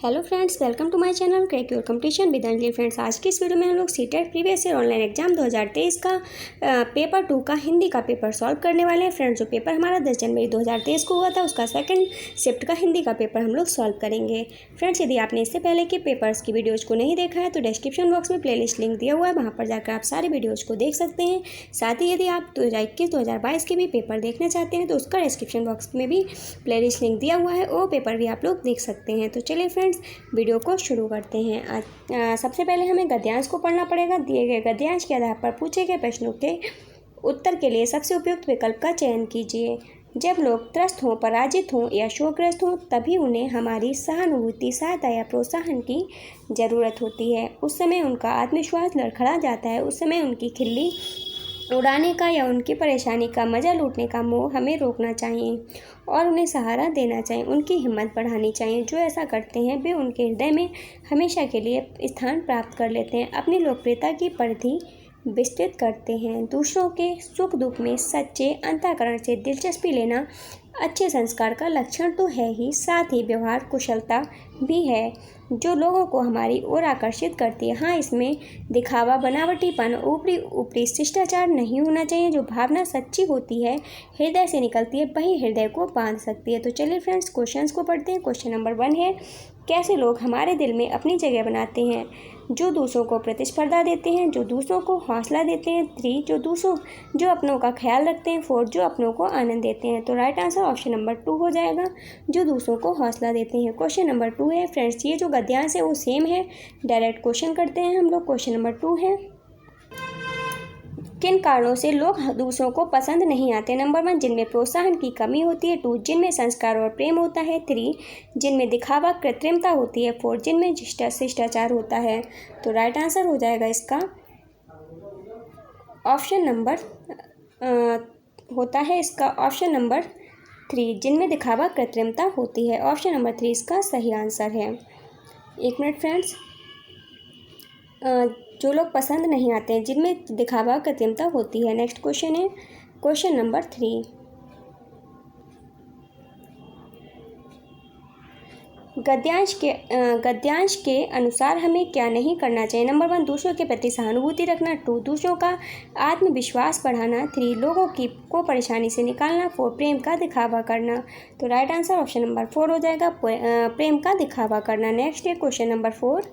Hello friends, welcome to my channel crack your competition with Anjali. Friends, आज की इस video में हम लोग CTET previous year online exam 2023 का पेपर 2 का हिंदी का पेपर सॉल्व करने वाले हैं। फ्रेंड्स, जो पेपर हमारा 10 जनवरी 2023 को हुआ था उसका सेकंड शिफ्ट का हिंदी का पेपर हम लोग सॉल्व करेंगे। फ्रेंड्स, यदि आपने इससे पहले के पेपर्स की वीडियोज़ को नहीं देखा है तो डिस्क्रिप्शन बॉक्स में प्लेलिस्ट लिंक दिया हुआ है, वहाँ पर जाकर आप सारे वीडियोज़ को देख सकते हैं। साथ ही यदि आप 2021-2022 के भी पेपर देखना चाहते हैं तो उसका डिस्क्रिप्शन बॉक्स में भी प्लेलिस्ट लिंक दिया हुआ है, वो पेपर भी आप लोग देख सकते हैं। तो चलिए फ्रेंड्स, वीडियो को शुरू करते हैं। आज सबसे पहले हमें गद्यांश को पढ़ना पड़ेगा। दिए गए गद्यांश के आधार पर पूछे गए प्रश्नों के उत्तर के लिए सबसे उपयुक्त विकल्प का चयन कीजिए। जब लोग त्रस्त हों, पराजित हों या शोकग्रस्त हों, तभी उन्हें हमारी सहानुभूति, सहायता या प्रोत्साहन की ज़रूरत होती है। उस समय उनका आत्मविश्वास लड़खड़ा जाता है। उस समय उनकी खिल्ली उड़ाने का या उनकी परेशानी का मज़ा लूटने का मोह हमें रोकना चाहिए और उन्हें सहारा देना चाहिए। उनकी हिम्मत बढ़ानी चाहिए। जो ऐसा करते हैं वे उनके हृदय में हमेशा के लिए स्थान प्राप्त कर लेते हैं, अपनी लोकप्रियता की परिधि विस्तृत करते हैं। दूसरों के सुख दुख में सच्चे अंतःकरण से दिलचस्पी लेना अच्छे संस्कार का लक्षण तो है ही, साथ ही व्यवहार कुशलता भी है जो लोगों को हमारी ओर आकर्षित करती है। हाँ, इसमें दिखावा, बनावटीपन, ऊपरी शिष्टाचार नहीं होना चाहिए। जो भावना सच्ची होती है, हृदय से निकलती है, वही हृदय को बांध सकती है। तो चलिए फ्रेंड्स, क्वेश्चंस को पढ़ते हैं। क्वेश्चन नंबर 1 है, कैसे लोग हमारे दिल में अपनी जगह बनाते हैं? जो दूसरों को प्रतिस्पर्धा देते हैं, जो दूसरों को हौसला देते हैं। 3, जो अपनों का ख्याल रखते हैं। 4, जो अपनों को आनंद देते हैं। तो राइट आंसर ऑप्शन नंबर 2 हो जाएगा, जो दूसरों को हौसला देते हैं। क्वेश्चन नंबर 2 है फ्रेंड्स, ये जो गद्यांश है वो सेम है। डायरेक्ट क्वेश्चन करते हैं हम लोग। क्वेश्चन नंबर 2 है, किन कारणों से लोग दूसरों को पसंद नहीं आते? नंबर 1, जिनमें प्रोत्साहन की कमी होती है। 2, जिनमें संस्कार और प्रेम होता है। 3, जिनमें दिखावा, कृत्रिमता होती है। 4, जिनमें शिष्टाचार होता है। तो राइट आंसर हो जाएगा इसका ऑप्शन नंबर होता है इसका ऑप्शन नंबर 3, जिनमें दिखावा, कृत्रिमता होती है। ऑप्शन नंबर 3 इसका सही आंसर है। एक मिनट फ्रेंड्स, जो लोग पसंद नहीं आते हैं, जिनमें दिखावा, कृत्रिमता होती है। नेक्स्ट क्वेश्चन है क्वेश्चन नंबर 3, गद्यांश के अनुसार हमें क्या नहीं करना चाहिए? नंबर 1, दूसरों के प्रति सहानुभूति रखना। 2, दूसरों का आत्मविश्वास बढ़ाना। 3, लोगों को परेशानी से निकालना। 4, प्रेम का दिखावा करना। तो राइट आंसर ऑप्शन नंबर 4 हो जाएगा, प्रेम का दिखावा करना। नेक्स्ट है क्वेश्चन नंबर 4,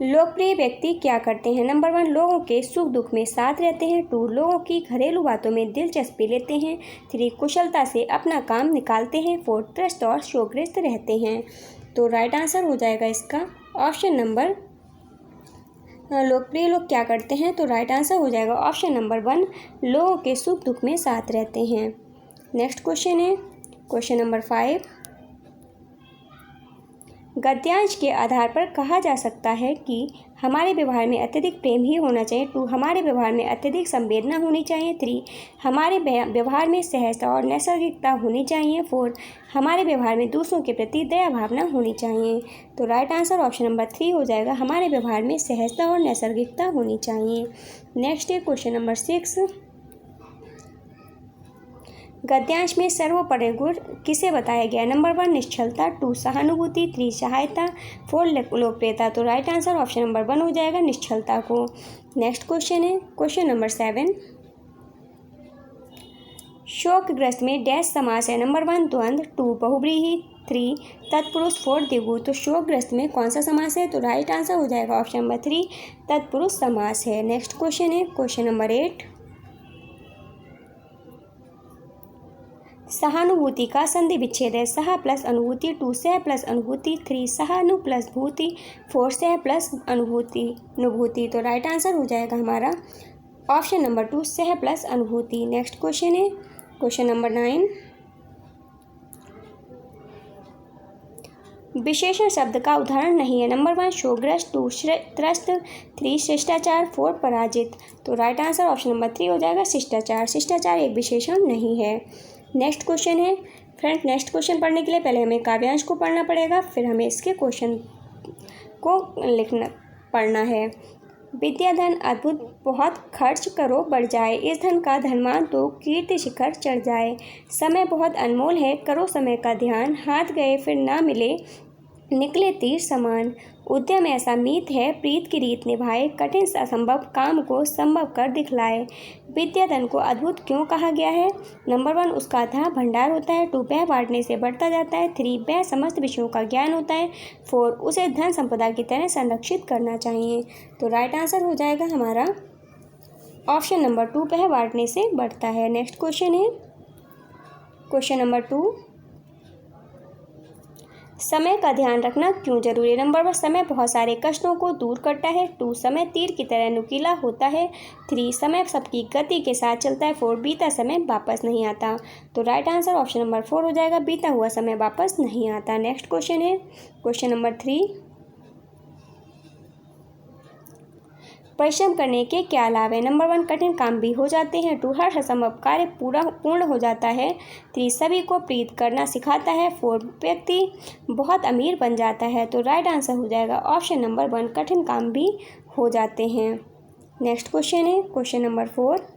लोकप्रिय व्यक्ति क्या करते हैं? नंबर 1, लोगों के सुख दुख में साथ रहते हैं। 2, लोगों की घरेलू बातों में दिलचस्पी लेते हैं। 3, कुशलता से अपना काम निकालते हैं। 4, त्रस्त और शोकग्रस्त रहते हैं। तो राइट आंसर हो जाएगा इसका ऑप्शन नंबर, लोकप्रिय लोग क्या करते हैं? तो राइट आंसर हो जाएगा ऑप्शन नंबर 1, लोगों के सुख दुख में साथ रहते हैं। नेक्स्ट क्वेश्चन है क्वेश्चन नंबर 5, गद्यांश के आधार पर कहा जा सकता है कि हमारे व्यवहार में अत्यधिक प्रेम ही होना चाहिए। 2, हमारे व्यवहार में अत्यधिक संवेदना होनी चाहिए। 3, हमारे व्यवहार में सहजता और नैसर्गिकता होनी चाहिए। 4, हमारे व्यवहार में दूसरों के प्रति दया भावना होनी चाहिए। तो राइट आंसर ऑप्शन नंबर 3 हो जाएगा, हमारे व्यवहार में सहजता और नैसर्गिकता होनी चाहिए। नेक्स्ट है क्वेश्चन नंबर 6, गद्यांश में सर्वोपरि गुण किसे बताया गया? नंबर 1, निश्चलता। 2, सहानुभूति। 3, सहायता। 4, लोकप्रियता। तो राइट आंसर ऑप्शन नंबर 1 हो जाएगा, निश्चलता को। नेक्स्ट क्वेश्चन है क्वेश्चन नंबर 7, शोकग्रस्त में डैश समास है? नंबर 1, द्वंद्व। 2, बहुव्रीहि। 3, तत्पुरुष। 4, द्विगु। तो शोकग्रस्त में कौन सा समास है? तो राइट आंसर हो जाएगा ऑप्शन नंबर 3, तत्पुरुष समास है। नेक्स्ट क्वेश्चन है क्वेश्चन नंबर 8, सहानुभूति का संधि विच्छेद है? सह प्लस अनुभूति। 2, सह प्लस अनुभूति। 3, सहानु प्लस भूति। 4, सह प्लस अनुभूति। तो राइट आंसर हो जाएगा हमारा ऑप्शन नंबर 2, सह प्लस अनुभूति। नेक्स्ट क्वेश्चन है क्वेश्चन नंबर 9, विशेषण शब्द का उदाहरण नहीं है? नंबर 1, शोकग्रस्त। 2, त्रस्त। 3, शिष्टाचार। 4, पराजित। तो राइट आंसर ऑप्शन नंबर 3 हो जाएगा, शिष्टाचार। शिष्टाचार एक विशेषण नहीं है। नेक्स्ट क्वेश्चन है फ्रेंड, नेक्स्ट क्वेश्चन पढ़ने के लिए पहले हमें काव्यांश को पढ़ना पड़ेगा, फिर हमें इसके क्वेश्चन को पढ़ना है। विद्या धन अद्भुत बहुत खर्च करो बढ़ जाए, इस धन का धनवान तो कीर्ति शिखर चढ़ जाए। समय बहुत अनमोल है, करो समय का ध्यान, हाथ गए फिर ना मिले, निकले तीर समान। उद्यम ऐसा मीत है प्रीत की रीत निभाए, कठिन से असंभव काम को संभव कर दिखलाए। विद्या धन को अद्भुत क्यों कहा गया है? नंबर 1, उसका अथाह भंडार होता है। 2, वह बांटने से बढ़ता जाता है। 3, वह समस्त विषयों का ज्ञान होता है। 4, उसे धन संपदा की तरह संरक्षित करना चाहिए। तो राइट आंसर हो जाएगा हमारा ऑप्शन नंबर 2, वह बांटने से बढ़ता है। नेक्स्ट क्वेश्चन है क्वेश्चन नंबर 2, समय का ध्यान रखना क्यों जरूरी है? नंबर 1, समय बहुत सारे कष्टों को दूर करता है। 2, समय तीर की तरह नुकीला होता है। 3, समय सबकी गति के साथ चलता है। 4, बीता समय वापस नहीं आता। तो राइट आंसर ऑप्शन नंबर 4 हो जाएगा, बीता हुआ समय वापस नहीं आता। नेक्स्ट क्वेश्चन है क्वेश्चन नंबर 3, परिश्रम करने के क्या लाभ है? नंबर 1, कठिन काम भी हो जाते हैं। 2, हर असंभव कार्य पूर्ण हो जाता है। 3, सभी को प्रीत करना सिखाता है। 4, व्यक्ति बहुत अमीर बन जाता है। तो राइट आंसर हो जाएगा ऑप्शन नंबर 1, कठिन काम भी हो जाते हैं। नेक्स्ट क्वेश्चन है क्वेश्चन नंबर 4,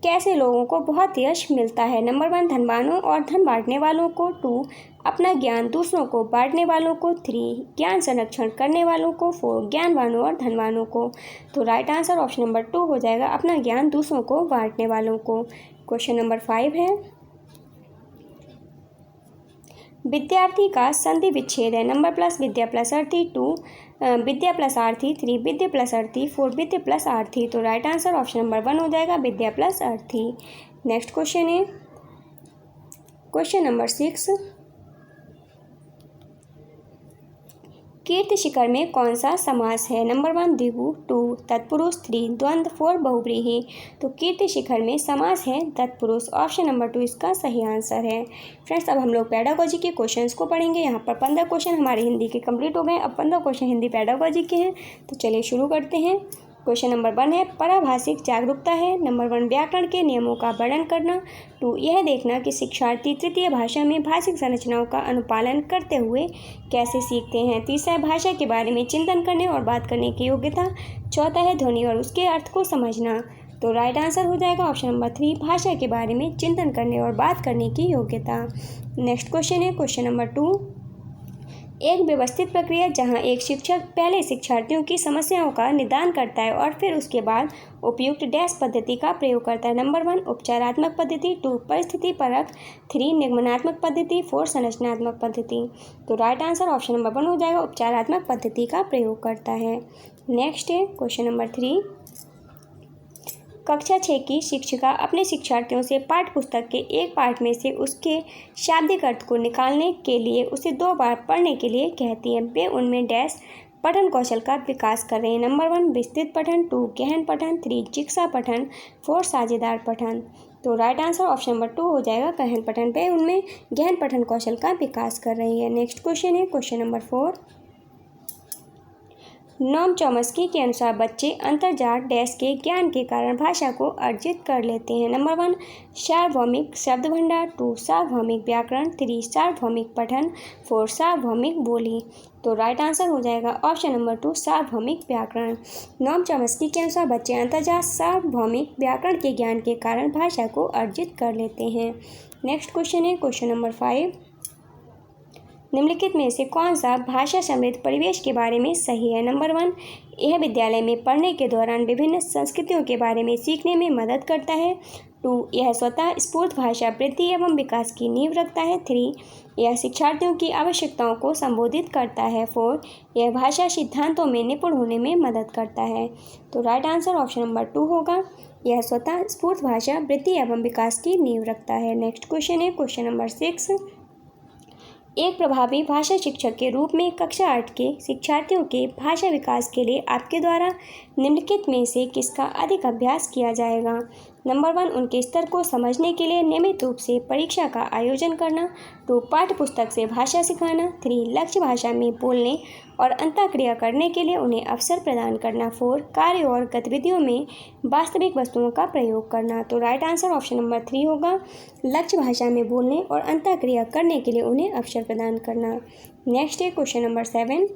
कैसे लोगों को बहुत यश मिलता है? नंबर 1, धनवानों और धन बांटने वालों को। 2, अपना ज्ञान दूसरों को बांटने वालों को। 3, ज्ञान संरक्षण करने वालों को। 4, ज्ञानवानों और धनवानों को। तो राइट आंसर ऑप्शन नंबर 2 हो जाएगा, अपना ज्ञान दूसरों को बांटने वालों को। क्वेश्चन नंबर 5 है, विद्यार्थी का संधि विच्छेद है। नंबर प्लस विद्या प्लस अर्थी। 2, विद्या प्लस आर्थी। 3, विद्या प्लस अर्थी। 4, विद्या प्लस आर्थी। तो राइट आंसर ऑप्शन नंबर 1 हो जाएगा, विद्या प्लस अर्थी। नेक्स्ट क्वेश्चन है क्वेश्चन नंबर 6, कीर्ति शिखर में कौन सा समास है? नंबर 1, द्विगु। 2, तत्पुरुष। 3, द्वंद्व। 4, बहुव्रीहि। तो कीर्ति शिखर में समास है तत्पुरुष। ऑप्शन नंबर 2 इसका सही आंसर है। फ्रेंड्स, अब हम लोग पेडागोजी के क्वेश्चंस को पढ़ेंगे। यहाँ पर 15 क्वेश्चन हमारे हिंदी के कंप्लीट हो गए। अब 15 क्वेश्चन हिंदी पेडागोजी के हैं। तो चलिए शुरू करते हैं। क्वेश्चन नंबर 1 है, पराभाषिक जागरूकता है। नंबर 1, व्याकरण के नियमों का वर्णन करना। 2, यह देखना कि शिक्षार्थी तृतीय भाषा में भाषिक संरचनाओं का अनुपालन करते हुए कैसे सीखते हैं। तीसरा, भाषा के बारे में चिंतन करने और बात करने की योग्यता। चौथा है, ध्वनि और उसके अर्थ को समझना। तो राइट आंसर हो जाएगा ऑप्शन नंबर 3, भाषा के बारे में चिंतन करने और बात करने की योग्यता। नेक्स्ट क्वेश्चन है क्वेश्चन नंबर 2, एक व्यवस्थित प्रक्रिया जहां एक शिक्षक पहले शिक्षार्थियों की समस्याओं का निदान करता है और फिर उसके बाद उपयुक्त डैश पद्धति का प्रयोग करता है। नंबर 1, उपचारात्मक पद्धति। 2, परिस्थिति परक। 3, निगमनात्मक पद्धति। 4, संरचनात्मक पद्धति। तो राइट आंसर ऑप्शन नंबर 1 हो जाएगा, उपचारात्मक पद्धति का प्रयोग करता है। नेक्स्ट है क्वेश्चन नंबर 3, कक्षा 6 की शिक्षिका अपने शिक्षार्थियों से पाठ्य पुस्तक के एक पाठ में से उसके शाब्दिक अर्थ को निकालने के लिए उसे 2 बार पढ़ने के लिए कहती है। वे उनमें डैश पठन कौशल का विकास कर रहे हैं। नंबर 1, विस्तृत पठन। 2, गहन पठन। 3, चिकित्सा पठन। 4, साझेदार पठन। तो राइट आंसर ऑप्शन नंबर 2 हो जाएगा, गहन पठन। वे उनमें गहन पठन कौशल का विकास कर रही है। नेक्स्ट क्वेश्चन है क्वेश्चन नंबर 4, नोम चॉम्स्की के अनुसार बच्चे अंतर्जात डैश के ज्ञान के कारण भाषा को अर्जित कर लेते हैं। नंबर 1, सार्वभौमिक शब्द भंडार। 2, सार्वभौमिक व्याकरण। 3, सार्वभौमिक पठन। 4, सार्वभौमिक बोली। तो राइट आंसर हो जाएगा ऑप्शन नंबर 2, सार्वभौमिक व्याकरण। नोम चॉम्स्की के अनुसार बच्चे अंतर्जात सार्वभौमिक व्याकरण के ज्ञान के कारण भाषा को अर्जित कर लेते हैं। नेक्स्ट क्वेश्चन है क्वेश्चन नंबर 5, निम्नलिखित में से कौन सा भाषा समृद्ध परिवेश के बारे में सही है? नंबर 1, यह विद्यालय में पढ़ने के दौरान विभिन्न संस्कृतियों के बारे में सीखने में मदद करता है। 2, यह स्वतः स्फूर्त भाषा वृद्धि एवं विकास की नींव रखता है। 3, यह शिक्षार्थियों की आवश्यकताओं को संबोधित करता है। 4, यह भाषा सिद्धांतों में निपुण होने में मदद करता है। तो राइट आंसर ऑप्शन नंबर 2 होगा, यह स्वतः स्फूर्त भाषा वृद्धि एवं विकास की नींव रखता है। नेक्स्ट क्वेश्चन है क्वेश्चन नंबर 6, एक प्रभावी भाषा शिक्षक के रूप में कक्षा 8 के शिक्षार्थियों के भाषा विकास के लिए आपके द्वारा निम्नलिखित में से किसका अधिक अभ्यास किया जाएगा? नंबर 1, उनके स्तर को समझने के लिए नियमित रूप से परीक्षा का आयोजन करना। 2, पाठ्य पुस्तक से भाषा सिखाना। 3, लक्ष्य भाषा में बोलने और अंतःक्रिया करने के लिए उन्हें अवसर प्रदान करना। 4, कार्य और गतिविधियों में वास्तविक वस्तुओं का प्रयोग करना। तो राइट आंसर ऑप्शन नंबर 3 होगा, लक्ष्य भाषा में बोलने और अंतःक्रिया करने के लिए उन्हें अवसर प्रदान करना। नेक्स्ट है क्वेश्चन नंबर 7,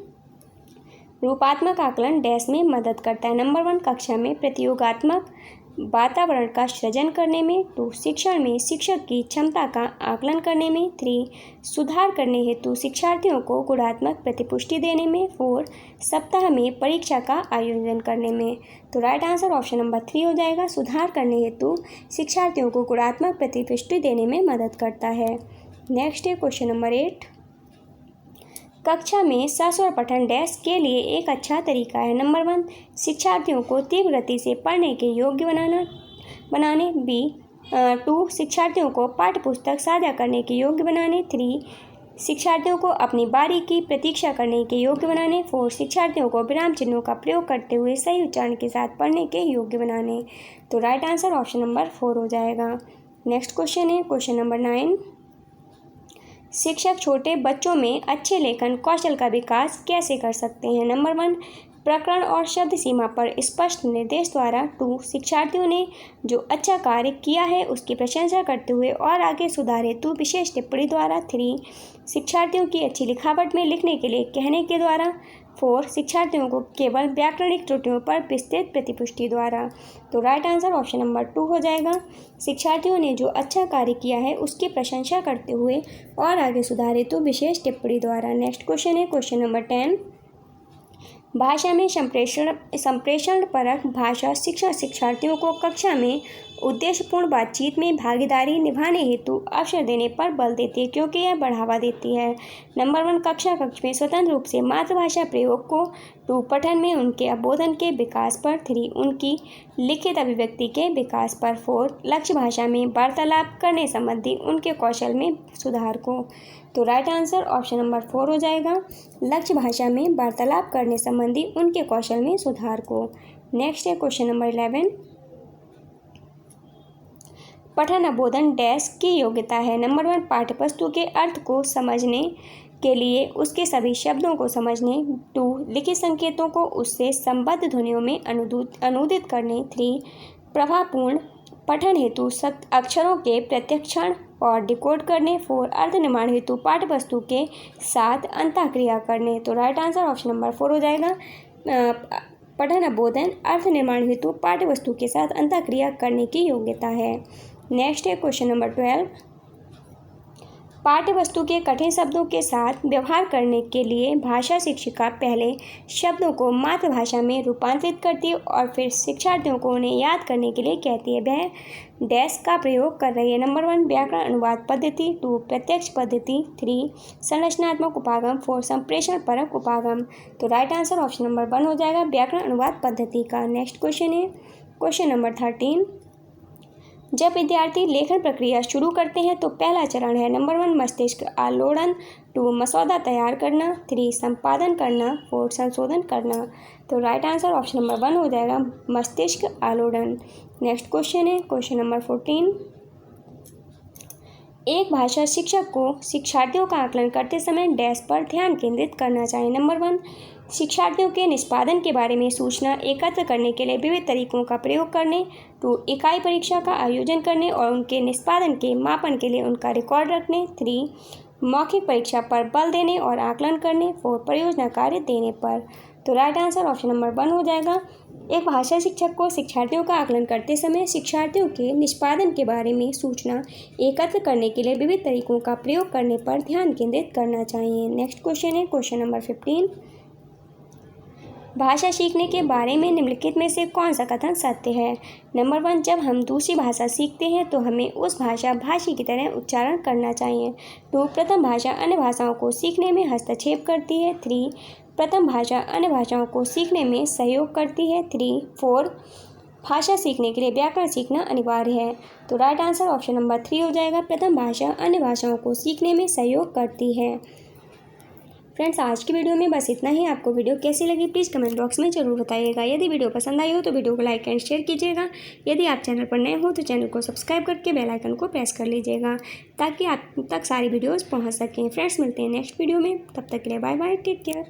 रूपात्मक आकलन डैश में मदद करता है। नंबर 1, कक्षा में प्रयोगात्मक वातावरण का सृजन करने में। 2 शिक्षण में शिक्षक की क्षमता का आकलन करने में। 3 सुधार करने हेतु शिक्षार्थियों को गुणात्मक प्रतिपुष्टि देने में। 4 सप्ताह में परीक्षा का आयोजन करने में। तो राइट आंसर ऑप्शन नंबर 3 हो जाएगा, सुधार करने हेतु शिक्षार्थियों को गुणात्मक प्रतिपुष्टि देने में मदद करता है। नेक्स्ट है क्वेश्चन नंबर 8। कक्षा में सस्वर पठन डैश के लिए एक अच्छा तरीका है। नंबर 1 शिक्षार्थियों को तीव्र गति से पढ़ने के योग्य बनाने। 2 शिक्षार्थियों को पाठ्यपुस्तक साझा करने के योग्य बनाने। 3 शिक्षार्थियों को अपनी बारी की प्रतीक्षा करने के योग्य बनाने। 4 शिक्षार्थियों को विराम चिन्हों का प्रयोग करते हुए सही उच्चारण के साथ पढ़ने के योग्य बनाने। तो राइट आंसर ऑप्शन नंबर 4 हो जाएगा। नेक्स्ट क्वेश्चन है क्वेश्चन नंबर 9। शिक्षक छोटे बच्चों में अच्छे लेखन कौशल का विकास कैसे कर सकते हैं। नंबर 1 प्रकरण और शब्द सीमा पर स्पष्ट निर्देश द्वारा। 2 शिक्षार्थियों ने जो अच्छा कार्य किया है उसकी प्रशंसा करते हुए और आगे सुधार हेतु विशेष टिप्पणी द्वारा। 3 शिक्षार्थियों की अच्छी लिखावट में लिखने के लिए कहने के द्वारा। 4 शिक्षार्थियों को केवल व्याकरणिक त्रुटियों पर विस्तृत प्रतिपुष्टि द्वारा। तो राइट आंसर ऑप्शन नंबर 2 हो जाएगा, शिक्षार्थियों ने जो अच्छा कार्य किया है उसकी प्रशंसा करते हुए और आगे सुधार हेतु विशेष टिप्पणी द्वारा। नेक्स्ट क्वेश्चन है क्वेश्चन नंबर 10। भाषा में संप्रेषण परक भाषा शिक्षण शिक्षार्थियों को कक्षा में उद्देश्यपूर्ण बातचीत में भागीदारी निभाने हेतु अवसर देने पर बल देती है, क्योंकि यह बढ़ावा देती है। नंबर 1 कक्ष में स्वतंत्र रूप से मातृभाषा प्रयोग को। 2 पठन में उनके अवबोधन के विकास पर। 3 उनकी लिखित अभिव्यक्ति के विकास पर। 4 लक्ष्य भाषा में वार्तालाप करने संबंधी उनके कौशल में सुधार को। तो राइट आंसर ऑप्शन नंबर 4 हो जाएगा, लक्ष्य भाषा में वार्तालाप करने संबंधी उनके कौशल में सुधार को। नेक्स्ट है क्वेश्चन नंबर 11। पठन अवबोधन डैश की योग्यता है। नंबर 1 पाठ्यवस्तु के अर्थ को समझने के लिए उसके सभी शब्दों को समझने। 2 लिखित संकेतों को उससे संबद्ध ध्वनियों में अनुदित करने। 3 प्रभावपूर्ण पठन हेतु अक्षरों के प्रत्यक्षण और डिकोड करने। 4 अर्थ निर्माण हेतु पाठ्यवस्तु के साथ अंतःक्रिया करने। तो राइट आंसर ऑप्शन नंबर 4 हो जाएगा, पठन अवबोधन अर्थ निर्माण हेतु पाठ्यवस्तु के साथ अंतःक्रिया करने की योग्यता है। नेक्स्ट है क्वेश्चन नंबर 12। पाठ्यवस्तु के कठिन शब्दों के साथ व्यवहार करने के लिए भाषा शिक्षिका पहले शब्दों को मातृभाषा में रूपांतरित करती है और फिर शिक्षार्थियों को उन्हें याद करने के लिए कहती है। वह डैश का प्रयोग कर रही है। नंबर 1 व्याकरण अनुवाद पद्धति। 2 प्रत्यक्ष पद्धति। 3 संरचनात्मक उपागम। 4 संप्रेषण परक उपागम। तो राइट आंसर ऑप्शन नंबर 1 हो जाएगा, व्याकरण अनुवाद पद्धति का। नेक्स्ट क्वेश्चन है क्वेश्चन नंबर 13। जब विद्यार्थी लेखन प्रक्रिया शुरू करते हैं तो पहला चरण है। नंबर 1 मस्तिष्क आलोड़न। 2 मसौदा तैयार करना। 3 संपादन करना। 4 संशोधन करना। तो राइट आंसर ऑप्शन नंबर 1 हो जाएगा, मस्तिष्क आलोड़न। नेक्स्ट क्वेश्चन है क्वेश्चन नंबर 14। एक भाषा शिक्षक को शिक्षार्थियों का आकलन करते समय डैश पर ध्यान केंद्रित करना चाहिए। नंबर 1 शिक्षार्थियों के निष्पादन के बारे में सूचना एकत्र करने के लिए विविध तरीकों का प्रयोग करने। 2 इकाई परीक्षा का आयोजन करने और उनके निष्पादन के मापन के लिए उनका रिकॉर्ड रखने। 3 मौखिक परीक्षा पर बल देने और आकलन करने। 4 परियोजना कार्य देने पर। तो राइट आंसर ऑप्शन नंबर 1 हो जाएगा, एक भाषा शिक्षक को शिक्षार्थियों का आकलन करते समय शिक्षार्थियों के निष्पादन के बारे में सूचना एकत्र करने के लिए विविध तरीकों का प्रयोग करने पर ध्यान केंद्रित करना चाहिए। नेक्स्ट क्वेश्चन है क्वेश्चन नंबर 15। भाषा सीखने के बारे में निम्नलिखित में से कौन सा कथन सत्य है। नंबर 1 जब हम दूसरी भाषा सीखते हैं तो हमें उस भाषी की तरह उच्चारण करना चाहिए। 2 प्रथम भाषा अन्य भाषाओं को सीखने में हस्तक्षेप करती है। 3 प्रथम भाषा अन्य भाषाओं को सीखने में सहयोग करती है। 4 भाषा सीखने के लिए व्याकरण सीखना अनिवार्य है। तो राइट आंसर ऑप्शन नंबर 3 हो जाएगा, प्रथम भाषा अन्य भाषाओं को सीखने में सहयोग करती है। फ्रेंड्स आज की वीडियो में बस इतना ही। आपको वीडियो कैसी लगी प्लीज़ कमेंट बॉक्स में ज़रूर बताइएगा। यदि वीडियो पसंद आई हो तो वीडियो को लाइक एंड शेयर कीजिएगा। यदि आप चैनल पर नए हो तो चैनल को सब्सक्राइब करके बेल आइकन को प्रेस कर लीजिएगा ताकि आप तक सारी वीडियोज़ पहुँच सकें। फ्रेंड्स मिलते हैं नेक्स्ट वीडियो में, तब तक के लिए बाय बाय, टेक केयर।